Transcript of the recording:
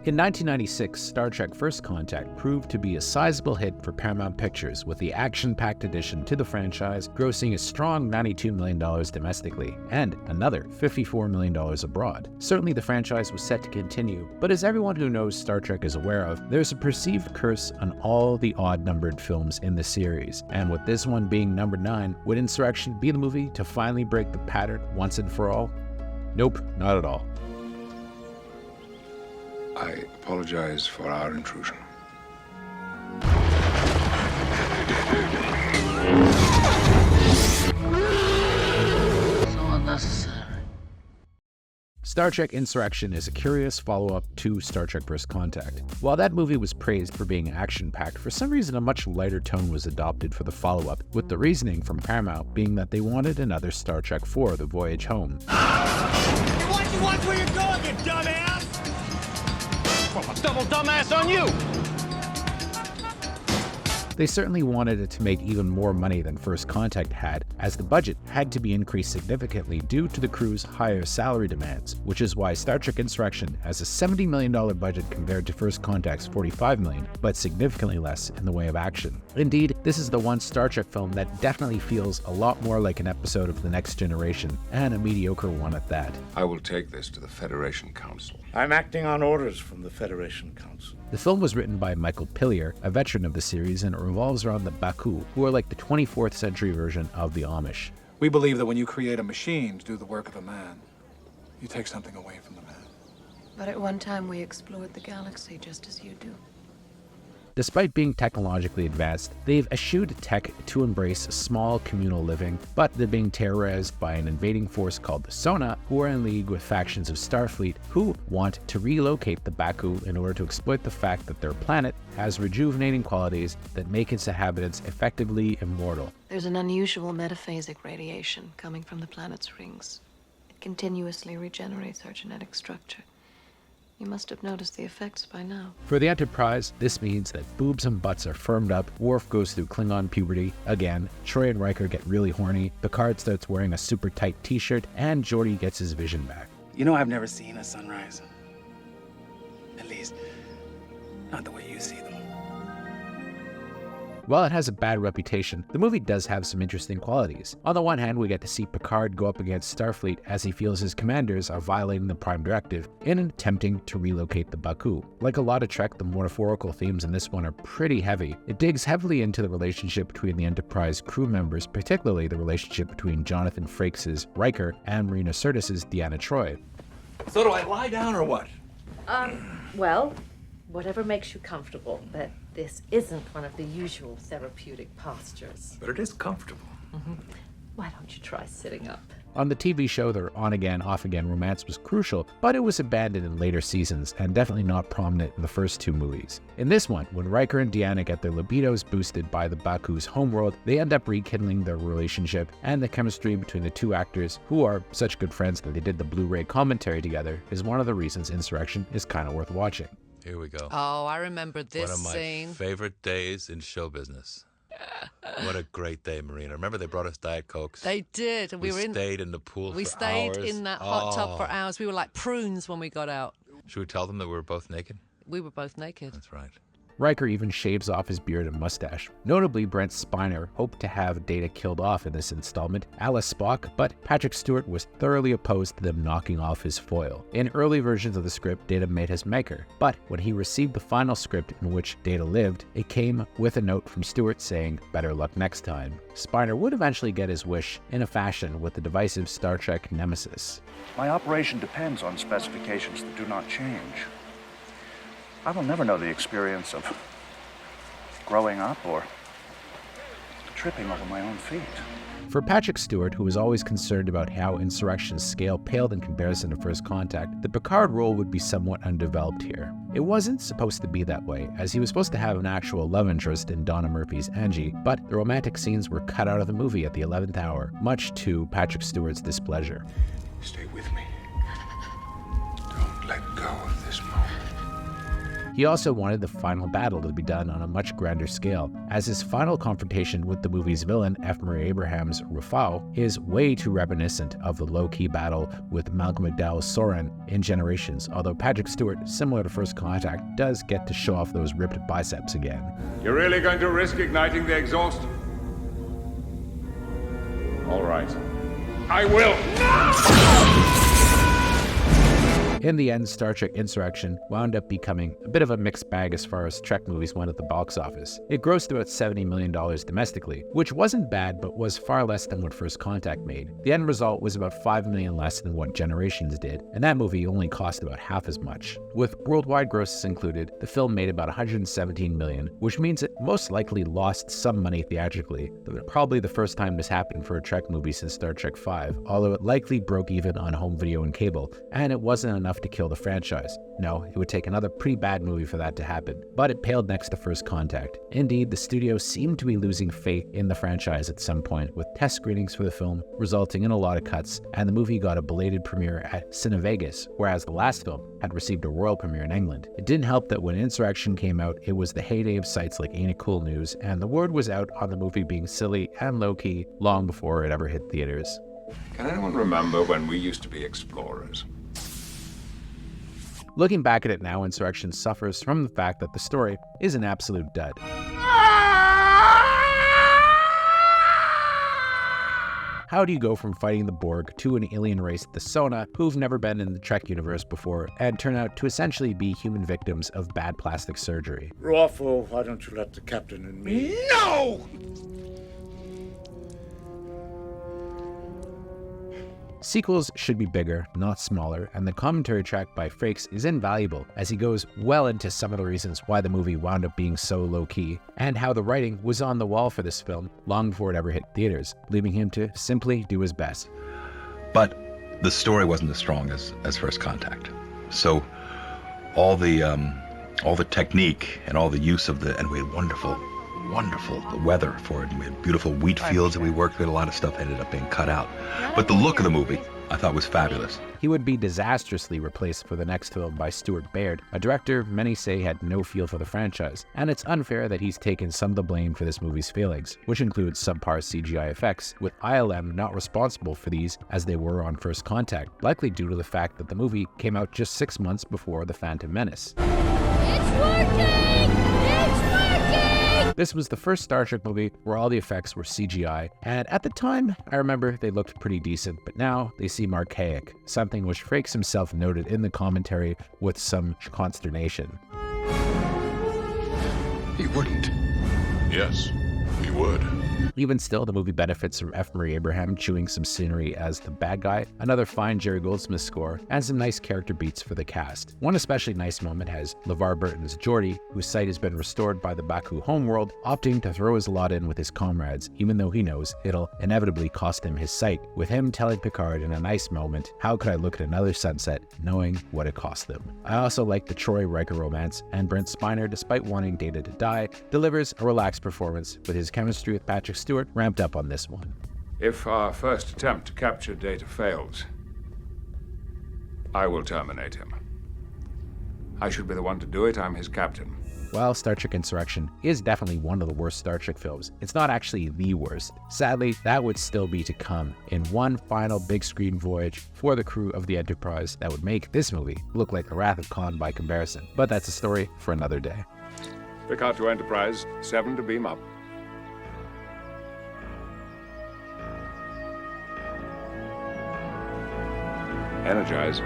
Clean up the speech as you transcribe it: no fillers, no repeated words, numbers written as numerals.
In 1996, Star Trek First Contact proved to be a sizable hit for Paramount Pictures, with the action-packed addition to the franchise grossing a strong $92 million domestically and another $54 million abroad. Certainly the franchise was set to continue, but as everyone who knows Star Trek is aware of, there's a perceived curse on all the odd-numbered films in the series, and with this one being number 9, would Insurrection be the movie to finally break the pattern once and for all? Nope, not at all. I apologize for our intrusion. So unnecessary. Star Trek Insurrection is a curious follow-up to Star Trek First Contact. While that movie was praised for being action-packed, for some reason a much lighter tone was adopted for the follow-up, with the reasoning from Paramount being that they wanted another Star Trek IV, The Voyage Home. Why'd you watch where you're going, you dumbass? Well, a double dumbass on you! They certainly wanted it to make even more money than First Contact had, as the budget had to be increased significantly due to the crew's higher salary demands, which is why Star Trek Insurrection has a $70 million budget compared to First Contact's $45 million, but significantly less in the way of action. Indeed, this is the one Star Trek film that definitely feels a lot more like an episode of The Next Generation, and a mediocre one at that. I will take this to the Federation Council. I'm acting on orders from the Federation Council. The film was written by Michael Pillier, a veteran of the series, and it revolves around the Baku, who are like the 24th century version of the Amish. We believe that when you create a machine to do the work of a man, you take something away from the man. But at one time we explored the galaxy just as you do. Despite being technologically advanced, they've eschewed tech to embrace small communal living, but they're being terrorized by an invading force called the Sona, who are in league with factions of Starfleet who want to relocate the Baku in order to exploit the fact that their planet has rejuvenating qualities that make its inhabitants effectively immortal. There's an unusual metaphasic radiation coming from the planet's rings. It continuously regenerates our genetic structure. You must have noticed the effects by now. For the Enterprise, this means that boobs and butts are firmed up, Worf goes through Klingon puberty again, Troy and Riker get really horny, Picard starts wearing a super tight t-shirt, and Geordi gets his vision back. You know, I've never seen a sunrise. At least, not the way you see them. While it has a bad reputation, the movie does have some interesting qualities. On the one hand, we get to see Picard go up against Starfleet as he feels his commanders are violating the Prime Directive in attempting to relocate the Baku. Like a lot of Trek, the metaphorical themes in this one are pretty heavy. It digs heavily into the relationship between the Enterprise crew members, particularly the relationship between Jonathan Frakes' Riker and Marina Sirtis' Deanna Troi. So do I lie down or what? Well, whatever makes you comfortable, but this isn't one of the usual therapeutic postures. But it is comfortable. Why don't you try sitting up? On the TV show, their on-again, off-again romance was crucial, but it was abandoned in later seasons and definitely not prominent in the first two movies. In this one, when Riker and Deanna get their libidos boosted by the Baku's homeworld, they end up rekindling their relationship, and the chemistry between the two actors, who are such good friends that they did the Blu-ray commentary together, is one of the reasons Insurrection is kind of worth watching. Here we go. Oh, I remember this scene. One of my scene. favorite days in show business. What a great day, Marina. Remember they brought us Diet Cokes? They did. And we stayed in the pool We for stayed hours. in that hot tub for hours. We were like prunes when we got out. Should we tell them that we were both naked? We were both naked. That's right. Riker even shaves off his beard and mustache. Notably, Brent Spiner hoped to have Data killed off in this installment, Alice Spock, but Patrick Stewart was thoroughly opposed to them knocking off his foil. In early versions of the script, Data met his maker, but when he received the final script in which Data lived, it came with a note from Stewart saying, "Better luck next time." Spiner would eventually get his wish in a fashion with the divisive Star Trek Nemesis. My operation depends on specifications that do not change. I will never know the experience of growing up or tripping over my own feet. For Patrick Stewart, who was always concerned about how Insurrection's scale paled in comparison to First Contact, the Picard role would be somewhat undeveloped here. It wasn't supposed to be that way, as he was supposed to have an actual love interest in Donna Murphy's Angie, but the romantic scenes were cut out of the movie at the 11th hour, much to Patrick Stewart's displeasure. Stay with me. Don't let go of this moment. He also wanted the final battle to be done on a much grander scale, as his final confrontation with the movie's villain, F. Murray Abraham's Rufao, is way too reminiscent of the low-key battle with Malcolm McDowell's Soren in Generations, although Patrick Stewart, similar to First Contact, does get to show off those ripped biceps again. You're really going to risk igniting the exhaust? All right. I will! In the end, Star Trek Insurrection wound up becoming a bit of a mixed bag as far as Trek movies went at the box office. It grossed about $70 million domestically, which wasn't bad but was far less than what First Contact made. The end result was about $5 million less than what Generations did, and that movie only cost about half as much. With worldwide grosses included, the film made about $117 million, which means it most likely lost some money theatrically, though probably the first time this happened for a Trek movie since Star Trek V, although it likely broke even on home video and cable, and it wasn't enough to kill the franchise. No, it would take another pretty bad movie for that to happen, but it paled next to First Contact. Indeed, the studio seemed to be losing faith in the franchise at some point, with test screenings for the film resulting in a lot of cuts, and the movie got a belated premiere at Cinevegas, whereas the last film had received a royal premiere in England. It didn't help that when Insurrection came out, it was the heyday of sites like Ain't It Cool News, and the word was out on the movie being silly and low-key long before it ever hit theaters. Can anyone remember when we used to be explorers? Looking back at it now, Insurrection suffers from the fact that the story is an absolute dud. How do you go from fighting the Borg to an alien race, the Sona, who've never been in the Trek universe before, and turn out to essentially be human victims of bad plastic surgery? Ruffo, why don't you let the captain and me... No! Sequels should be bigger, not smaller, and the commentary track by Frakes is invaluable as he goes well into some of the reasons why the movie wound up being so low-key, and how the writing was on the wall for this film long before it ever hit theaters, leaving him to simply do his best. But the story wasn't as strong as First Contact. So all the technique and all the use of and we had wonderful weather for it. And we had beautiful wheat fields that we worked with. A lot of stuff ended up being cut out. But the look of the movie, I thought was fabulous. He would be disastrously replaced for the next film by Stuart Baird, a director many say had no feel for the franchise, and it's unfair that he's taken some of the blame for this movie's failings, which includes subpar CGI effects, with ILM not responsible for these as they were on First Contact, likely due to the fact that the movie came out just 6 months before The Phantom Menace. It's working! It's working! This was the first Star Trek movie where all the effects were CGI, and at the time, I remember they looked pretty decent, but now they seem archaic, something which Frakes himself noted in the commentary with some consternation. He wouldn't. Yes, he would. Even still, the movie benefits from F. Murray Abraham chewing some scenery as the bad guy, another fine Jerry Goldsmith score, and some nice character beats for the cast. One especially nice moment has LeVar Burton's Geordi, whose sight has been restored by the Baku homeworld, opting to throw his lot in with his comrades, even though he knows it'll inevitably cost him his sight, with him telling Picard in a nice moment, "How could I look at another sunset knowing what it cost them?" I also like the Troy Riker romance, and Brent Spiner, despite wanting Data to die, delivers a relaxed performance with his chemistry with Patrick Stewart ramped up on this one. If our first attempt to capture Data fails, I will terminate him. I should be the one to do it. I'm his captain. While Star Trek Insurrection is definitely one of the worst Star Trek films, it's not actually the worst. Sadly, that would still be to come in one final big screen voyage for the crew of the Enterprise that would make this movie look like the Wrath of Khan by comparison. But that's a story for another day. Picard to Enterprise, 7 to beam up. Energize.